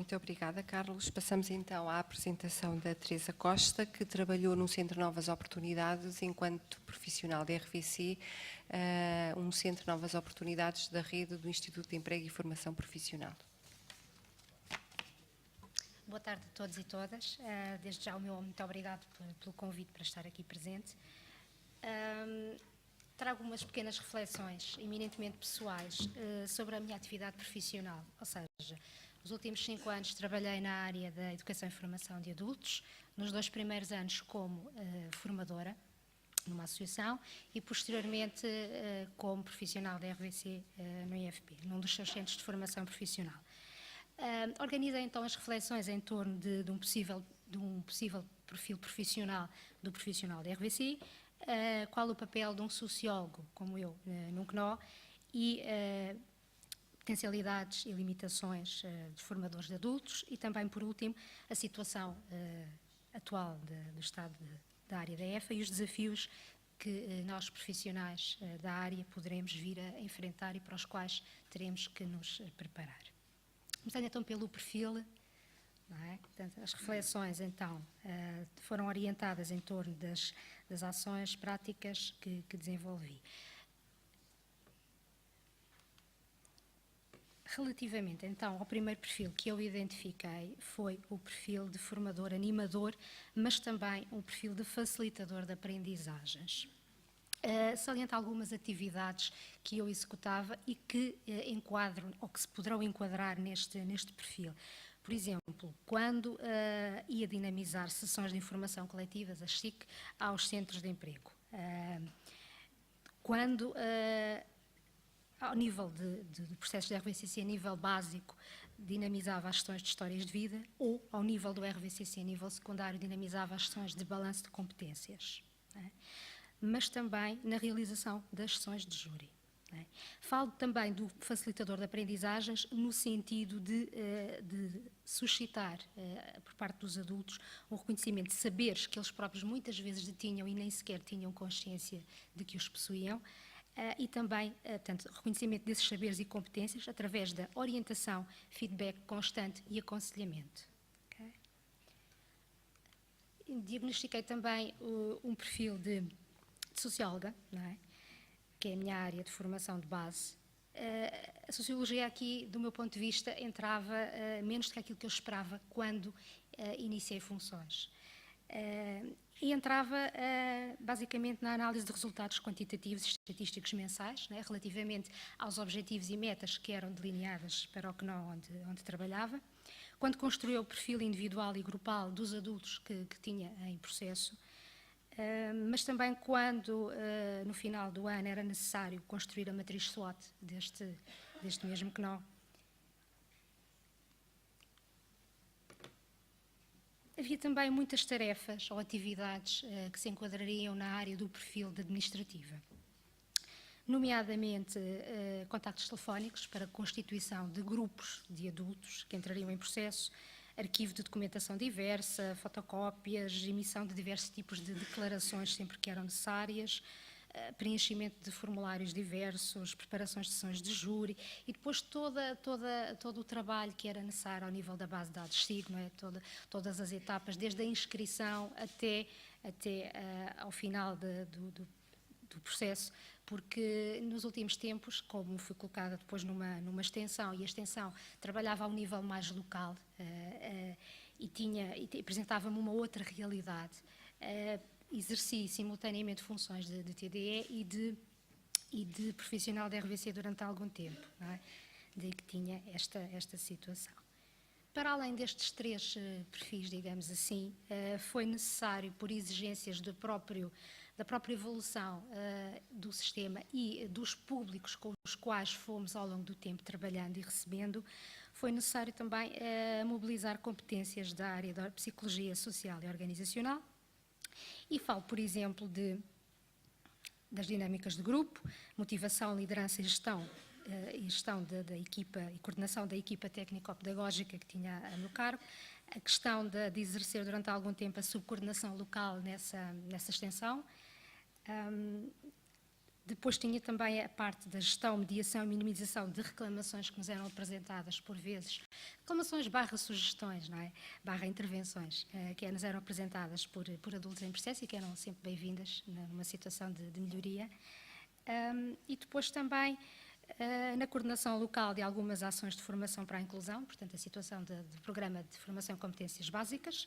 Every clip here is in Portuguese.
Muito obrigada, Carlos. Passamos então à apresentação da Teresa Costa, que trabalhou no Centro Novas Oportunidades enquanto profissional da RVC, um Centro Novas Oportunidades da rede do Instituto de Emprego e Formação Profissional. Boa tarde a todos e todas. Desde já o meu muito obrigado pelo convite para estar aqui presente. Trago umas pequenas reflexões, eminentemente pessoais, sobre a minha atividade profissional. Ou seja, nos últimos 5 anos trabalhei na área da educação e formação de adultos, nos 2 primeiros anos como formadora numa associação e posteriormente como profissional da RVC no IFP, num dos seus centros de formação profissional. Organizei então as reflexões em torno de um possível perfil profissional do profissional da RVC, qual o papel de um sociólogo como eu num CNO e potencialidades e limitações dos formadores de adultos e também, por último, a situação atual do Estado da área da EFA e os desafios que nós profissionais da área poderemos vir a enfrentar e para os quais teremos que nos preparar. Começando então pelo perfil, não é? Portanto, as reflexões então foram orientadas em torno das ações práticas que desenvolvi. Relativamente então ao primeiro perfil que eu identifiquei foi o perfil de formador animador, mas também um perfil de facilitador de aprendizagens. Saliento algumas atividades que eu executava e que enquadram ou que se poderão enquadrar neste perfil. Por exemplo, quando ia dinamizar sessões de informação coletivas, as SIC, aos centros de emprego. Quando, ao nível de processos de RVCC a nível básico, dinamizava as sessões de histórias de vida ou, ao nível do RVCC a nível secundário, dinamizava as sessões de balanço de competências. Mas também na realização das sessões de júri. Falo também do facilitador de aprendizagens no sentido de suscitar por parte dos adultos um reconhecimento de saberes que eles próprios muitas vezes detinham e nem sequer tinham consciência de que os possuíam e também, portanto, reconhecimento desses saberes e competências através da orientação, feedback constante e aconselhamento. Diagnostiquei também um perfil de socióloga, não é? Que é a minha área de formação de base. A sociologia aqui, do meu ponto de vista, entrava menos do que aquilo que eu esperava quando iniciei funções. E entrava basicamente na análise de resultados quantitativos e estatísticos mensais, né, relativamente aos objetivos e metas que eram delineadas para o CNO onde trabalhava. Quando construiu o perfil individual e grupal dos adultos que tinha em processo, mas também quando, no final do ano, era necessário construir a matriz SWOT deste mesmo CNO. Havia também muitas tarefas ou atividades que se enquadrariam na área do perfil de administrativa, nomeadamente contactos telefónicos para a constituição de grupos de adultos que entrariam em processo, arquivo de documentação diversa, fotocópias, emissão de diversos tipos de declarações sempre que eram necessárias, preenchimento de formulários diversos, preparações de sessões de júri e depois todo o trabalho que era necessário ao nível da base de dados SIG, não é? Todas as etapas, desde a inscrição até ao final do processo, porque nos últimos tempos, como fui colocada depois numa extensão, e a extensão trabalhava a um nível mais local e apresentava-me uma outra realidade, exerci simultaneamente funções de TDE e de profissional da RVC durante algum tempo, não é? De que tinha esta situação. Para além destes 3 perfis, digamos assim, foi necessário, por exigências da própria evolução do sistema e dos públicos com os quais fomos ao longo do tempo trabalhando e recebendo, foi necessário também mobilizar competências da área da psicologia social e organizacional. E falo, por exemplo, das dinâmicas de grupo, motivação, liderança e gestão da equipa e coordenação da equipa técnico-pedagógica que tinha a meu cargo, a questão de exercer durante algum tempo a subcoordenação local nessa extensão, Depois tinha também a parte da gestão, mediação e minimização de reclamações que nos eram apresentadas por vezes, reclamações barra sugestões, não é? Barra intervenções, que nos eram apresentadas por adultos em processo e que eram sempre bem-vindas numa situação de melhoria. E depois também na coordenação local de algumas ações de formação para a inclusão, portanto a situação do programa de formação em competências básicas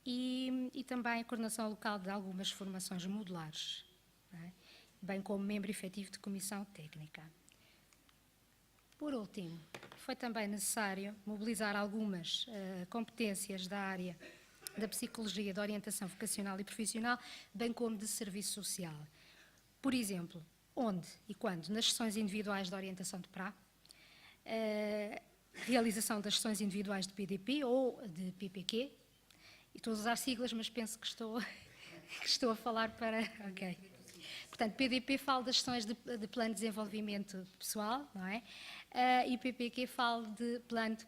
e também a coordenação local de algumas formações modulares, não é? Bem como membro efetivo de comissão técnica. Por último, foi também necessário mobilizar algumas competências da área da psicologia, da orientação vocacional e profissional, bem como de serviço social. Por exemplo, onde e quando? Nas sessões individuais de orientação de PRA, realização das sessões individuais de PDP ou de PPQ, e estou a usar siglas, mas penso que estou a falar para... Ok. Portanto, PDP fala das sessões de plano de desenvolvimento pessoal, não é? E PPQ fala de plano de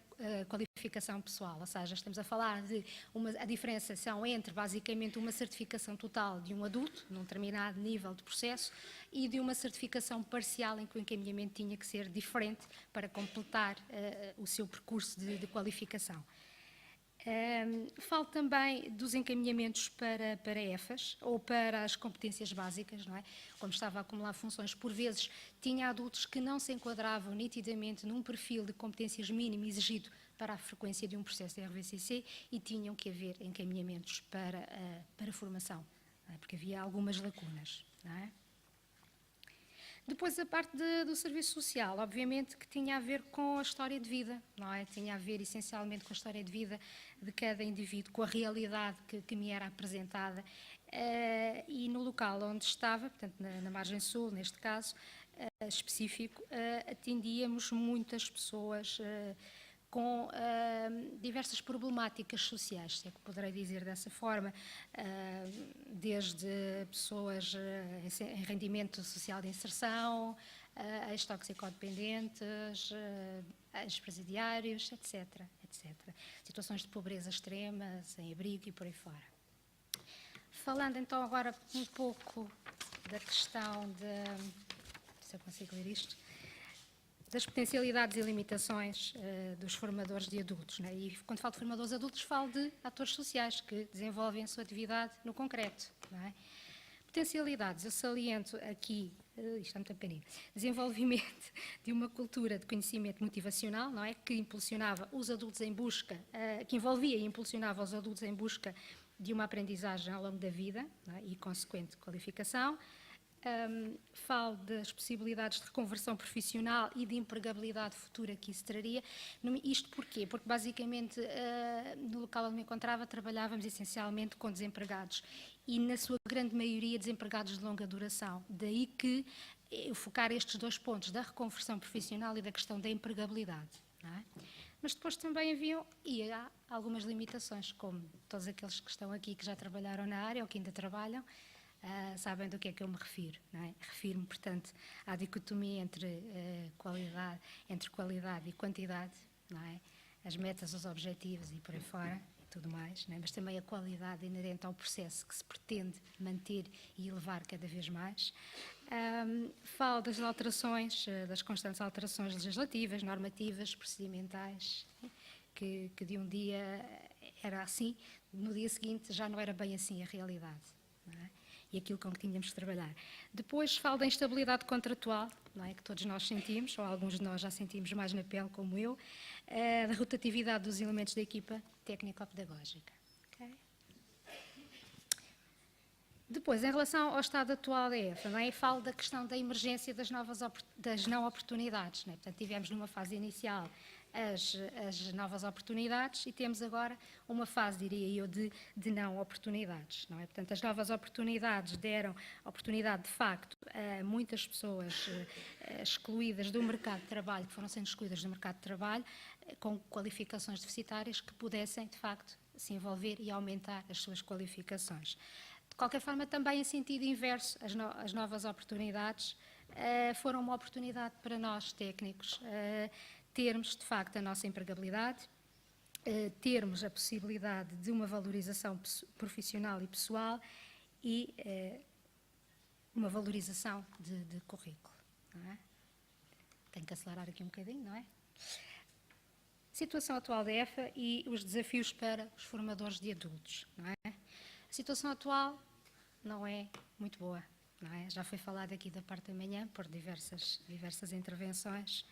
qualificação pessoal, ou seja, estamos a falar de a diferenciação entre, basicamente, uma certificação total de um adulto, num determinado nível de processo, e de uma certificação parcial em que o encaminhamento tinha que ser diferente para completar o seu percurso de qualificação. Falo também dos encaminhamentos para EFAs ou para as competências básicas, não é? Como estava a acumular funções, por vezes tinha adultos que não se enquadravam nitidamente num perfil de competências mínimo exigido para a frequência de um processo de RVCC e tinham que haver encaminhamentos para formação, não é? Porque havia algumas lacunas, não é? Depois a parte do serviço social, obviamente que tinha a ver com a história de vida, não é? Tinha a ver essencialmente com a história de vida de cada indivíduo, com a realidade que me era apresentada e no local onde estava, portanto na margem sul, neste caso específico, atendíamos muitas pessoas com diversas problemáticas sociais, se é que poderei dizer dessa forma, desde pessoas em rendimento social de inserção, ex-toxicodependentes, ex-presidiários, etc., etc. Situações de pobreza extrema, sem abrigo e por aí fora. Falando então agora um pouco da questão se eu consigo ler isto, das potencialidades e limitações dos formadores de adultos, né? E quando falo de formadores adultos, falo de atores sociais que desenvolvem a sua atividade no concreto, não é? Potencialidades, eu saliento aqui, isto é muito pequenino, desenvolvimento de uma cultura de conhecimento motivacional, não é? Que impulsionava os adultos em busca, que envolvia e impulsionava os adultos em busca de uma aprendizagem ao longo da vida, não é? E consequente qualificação. Falo das possibilidades de reconversão profissional e de empregabilidade futura que isso traria. Isto porquê? Porque basicamente no local onde me encontrava trabalhávamos essencialmente com desempregados e na sua grande maioria desempregados de longa duração. Daí que eu focar estes dois pontos da reconversão profissional e da questão da empregabilidade, não é? Mas depois também há algumas limitações, como todos aqueles que estão aqui que já trabalharam na área ou que ainda trabalham, sabem do que é que eu me refiro, não é? Refiro-me, portanto, à dicotomia entre qualidade e quantidade, não é? As metas, os objetivos e por aí fora, e tudo mais, não é? Mas também a qualidade inerente ao processo que se pretende manter e elevar cada vez mais. Falo das alterações, das constantes alterações legislativas, normativas, procedimentais, que de um dia era assim, no dia seguinte já não era bem assim a realidade, não é? E aquilo com que tínhamos de trabalhar. Depois falo da instabilidade contratual, não é? Que todos nós sentimos, ou alguns de nós já sentimos mais na pele, como eu, da rotatividade dos elementos da equipa técnico-pedagógica. Okay? Depois, em relação ao estado atual da EFA, não é? Falo da questão da emergência das não oportunidades. Não é? Portanto, tivemos numa fase inicial as novas oportunidades e temos agora uma fase, diria eu, de não oportunidades, não é? Portanto, as novas oportunidades deram oportunidade, de facto, a muitas pessoas excluídas do mercado de trabalho, que foram sendo excluídas do mercado de trabalho, com qualificações deficitárias que pudessem, de facto, se envolver e aumentar as suas qualificações. De qualquer forma, também em sentido inverso, as novas oportunidades foram uma oportunidade para nós, técnicos, termos, de facto, a nossa empregabilidade, termos a possibilidade de uma valorização profissional e pessoal e uma valorização de currículo. Não é? Tenho que acelerar aqui um bocadinho, não é? Situação atual da EFA e os desafios para os formadores de adultos. Não é? A situação atual não é muito boa. Não é? Já foi falado aqui da parte da manhã por diversas intervenções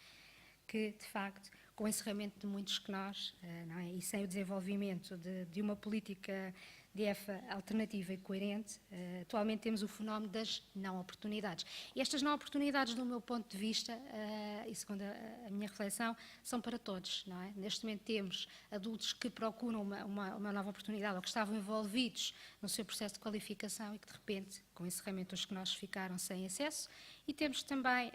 que, de facto, com o encerramento de muitos nós, não é? E sem o desenvolvimento de uma política de EFA alternativa e coerente, atualmente temos o fenómeno das não-oportunidades. E estas não-oportunidades, do meu ponto de vista, e segundo a minha reflexão, são para todos. Não é? Neste momento temos adultos que procuram uma nova oportunidade ou que estavam envolvidos no seu processo de qualificação e que, de repente, com o encerramento, os que nós ficaram sem acesso. E temos também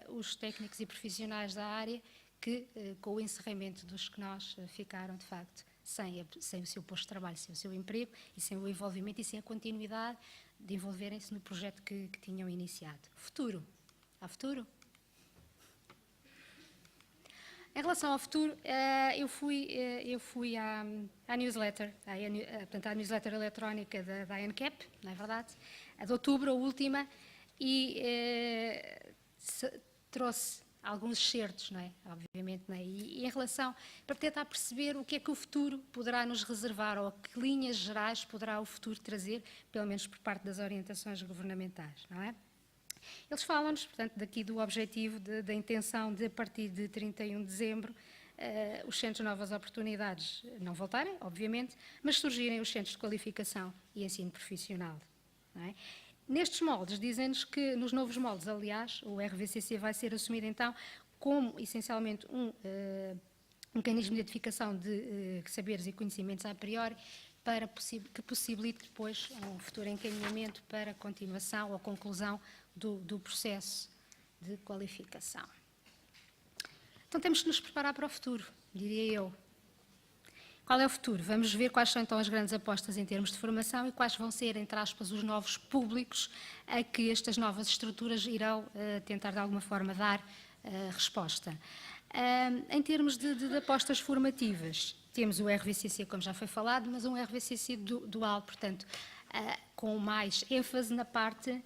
os técnicos e profissionais da área que, com o encerramento dos que nós ficaram, de facto, sem o seu posto de trabalho, sem o seu emprego e sem o envolvimento e sem a continuidade de envolverem-se no projeto que tinham iniciado. Futuro. Há futuro? Em relação ao futuro, eu fui à newsletter, portanto, à newsletter eletrónica da ANCAP, não é verdade? A de outubro, a última, e trouxe alguns excertos, não é? Obviamente, não é? E em relação, para tentar perceber o que é que o futuro poderá nos reservar ou que linhas gerais poderá o futuro trazer, pelo menos por parte das orientações governamentais, não é? Eles falam-nos, portanto, daqui do objetivo da intenção de, a partir de 31 de dezembro, os centros de novas oportunidades não voltarem, obviamente, mas surgirem os centros de qualificação e ensino profissional, não é? Nestes moldes, dizem-nos que, nos novos moldes, aliás, o RVCC vai ser assumido, então, como, essencialmente, um mecanismo de identificação de saberes e conhecimentos a priori, para que possibilite depois um futuro encaminhamento para a continuação ou conclusão do processo de qualificação. Então, temos que nos preparar para o futuro, diria eu. Qual é o futuro? Vamos ver quais são então as grandes apostas em termos de formação e quais vão ser, entre aspas, os novos públicos a que estas novas estruturas irão tentar de alguma forma dar resposta. Em termos de apostas formativas, temos o RVCC, como já foi falado, mas um RVCC dual, portanto, com mais ênfase na parte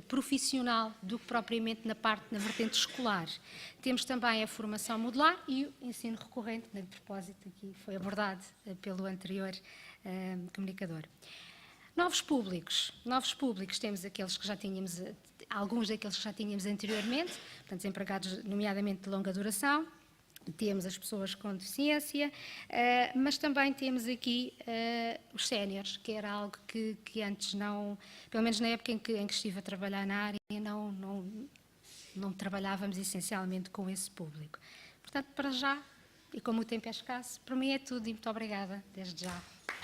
profissional do que propriamente na vertente escolar. Temos também a formação modular e o ensino recorrente, de propósito aqui foi abordado pelo anterior comunicador. Novos públicos, temos aqueles que já tínhamos, alguns daqueles que já tínhamos anteriormente, portanto, desempregados nomeadamente de longa duração. Temos as pessoas com deficiência, mas também temos aqui os séniores, que era algo que antes não, pelo menos na época em que estive a trabalhar na área, não trabalhávamos essencialmente com esse público. Portanto, para já, e como o tempo é escasso, para mim é tudo e muito obrigada, desde já.